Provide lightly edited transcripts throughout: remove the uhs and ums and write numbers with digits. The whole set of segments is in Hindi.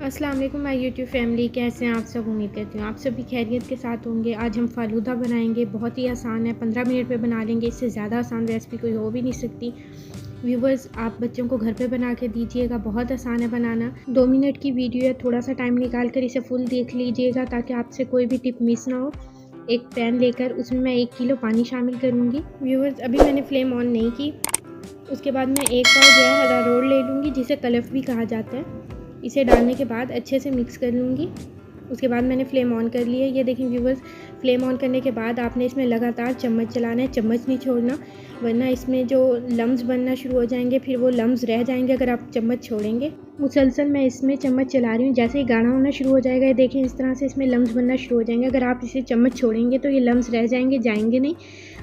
अस्सलाम वालेकुम माय यूट्यूब फैमिली, कैसे हैं आप सब। उम्मीद करती हूँ आप सभी खैरियत के साथ होंगे। आज हम फ़ालूदा बनाएंगे। बहुत ही आसान है, 15 मिनट में बना लेंगे। इससे ज़्यादा आसान रेसिपी कोई हो भी नहीं सकती। व्यूवर्स, आप बच्चों को घर पे बना के दीजिएगा, बहुत आसान है बनाना। 2 मिनट की वीडियो है, थोड़ा सा टाइम निकाल कर इसे फुल देख लीजिएगा ताकि आपसे कोई भी टिप मिस ना हो। एक पैन लेकर उसमें मैं 1 किलो पानी शामिल करूँगी। व्यूवर्स, अभी मैंने फ्लेम ऑन नहीं की। उसके बाद मैं 1 पाव जो है अरारोट ले लूँगी, जिसे कलफ भी कहा जाता है। इसे डालने के बाद अच्छे से मिक्स कर लूँगी। उसके बाद मैंने फ्लेम ऑन कर लिया है। ये देखें व्यूवर्स, फ्लेम ऑन करने के बाद आपने इसमें लगातार चम्मच चलाना है, चम्मच नहीं छोड़ना, वरना इसमें जो लम्स बनना शुरू हो जाएंगे, फिर वो लम्स रह जाएंगे अगर आप चम्मच छोड़ेंगे। मुसलसल मैं इसमें चम्मच चला रही हूँ। जैसे ही गाढ़ा होना शुरू हो जाएगा, ये देखें इस तरह से इसमें लम्स बनना शुरू हो जाएंगे। अगर आप इसे चम्मच छोड़ेंगे तो ये लम्स रह जाएंगे, जाएंगे नहीं,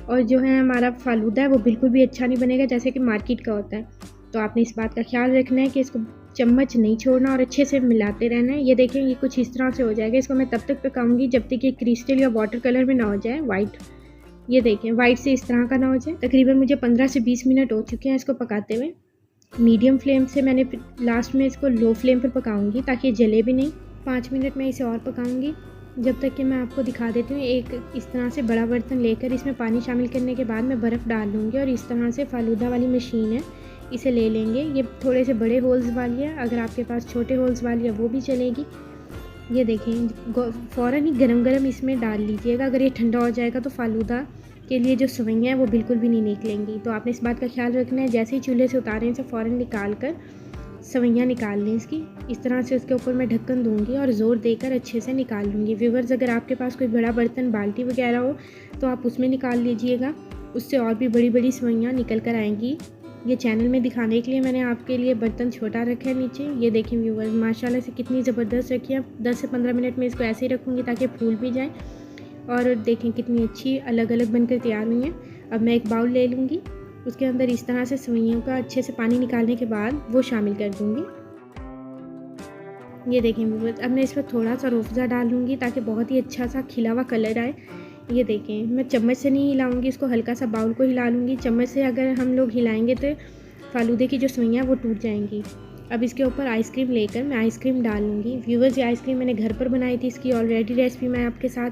और जो है हमारा फ़ालूदा है वो बिल्कुल भी अच्छा नहीं बनेगा जैसे कि मार्केट का होता है। तो आपने इस बात का ख्याल रखना है कि इसको चम्मच नहीं छोड़ना और अच्छे से मिलाते रहना है। ये देखें, ये कुछ इस तरह से हो जाएगा। इसको मैं तब तक पकाऊंगी जब तक ये क्रिस्टल या वाटर कलर में ना हो जाए, वाइट। ये देखें, वाइट से इस तरह का ना हो जाए। तकरीबन मुझे 15 से 20 मिनट हो चुके हैं इसको पकाते हुए। मीडियम फ्लेम से मैंने लास्ट में इसको लो फ्लेम पर पकाऊंगी ताकि ये जले भी नहीं। 5 मिनट में इसे और पकाऊंगी, जब तक कि मैं आपको दिखा देती हूँ। एक इस तरह से बड़ा बर्तन लेकर इसमें पानी शामिल करने के बाद मैं बर्फ़ डाल लूँगी, और इस तरह से फ़ालूदा वाली मशीन है, इसे ले लेंगे। ये थोड़े से बड़े होल्स वाली है, अगर आपके पास छोटे होल्स वाली है वो भी चलेगी। ये देखें, फ़ौरन ही गरम गरम इसमें डाल लीजिएगा। अगर ये ठंडा हो जाएगा तो फ़ालूदा के लिए जो सवैयाँ हैं वो बिल्कुल भी नहीं निकलेंगी। तो आपने इस बात का ख्याल रखना है, जैसे ही चूल्हे से उतारें इसे फ़ौरन निकाल कर सवैयाँ निकाल लें इसकी। इस तरह से उसके ऊपर मैं ढक्कन दूंगी और ज़ोर देकर अच्छे से निकाल लूँगी। व्यूवर्स, अगर आपके पास कोई बड़ा बर्तन, बाल्टी वगैरह हो तो आप उसमें निकाल लीजिएगा, उससे और भी बड़ी बड़ी सवैयाँ निकल कर आएंगी। ये चैनल में दिखाने के लिए मैंने आपके लिए बर्तन छोटा रखा है नीचे। ये देखें व्यूवर्स, माशाल्लाह से कितनी ज़बरदस्त रखी है। 10 से 15 मिनट में इसको ऐसे ही रखूँगी ताकि फूल भी जाए। और देखें कितनी अच्छी अलग अलग बनकर तैयार हुई हैं। अब मैं एक बाउल ले लूँगी, उसके अंदर इस तरह से सवैयों का अच्छे से पानी निकालने के बाद वो शामिल कर दूँगी। ये देखें व्यूवर्स, अब मैं इस पर थोड़ा सा रूह डाल लूँगी ताकि बहुत ही अच्छा सा खिला हुआ कलर आए। ये देखें, मैं चम्मच से नहीं हिलाऊंगी इसको, हल्का सा बाउल को हिला लूँगी। चम्मच से अगर हम लोग हिलाएंगे तो फ़ालूदे की जो सवैयाँ वो टूट जाएंगी। अब इसके ऊपर आइसक्रीम लेकर मैं आइसक्रीम डाल लूँगी। व्यूवर्स, ये आइसक्रीम मैंने घर पर बनाई थी, इसकी ऑलरेडी रेसिपी मैं आपके साथ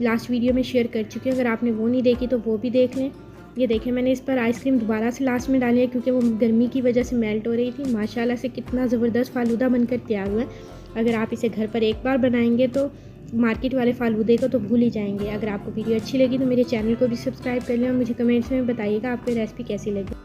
लास्ट वीडियो में शेयर कर चुकी हूँ। अगर आपने वो नहीं देखी तो वो भी देख लें। ये देखें, मैंने इस पर आइसक्रीम दोबारा से लास्ट में डाली है क्योंकि वो गर्मी की वजह से मेल्ट हो रही थी। माशाल्लाह से कितना ज़बरदस्त फ़ालूदा बनकर तैयार हुआ है। अगर आप इसे घर पर एक बार बनाएंगे तो मार्केट वाले फ़ालूदे को तो भूल ही जाएंगे। अगर आपको वीडियो अच्छी लगी तो मेरे चैनल को भी सब्सक्राइब कर लें और मुझे कमेंट्स में बताइएगा आपको रेसिपी कैसी लगी।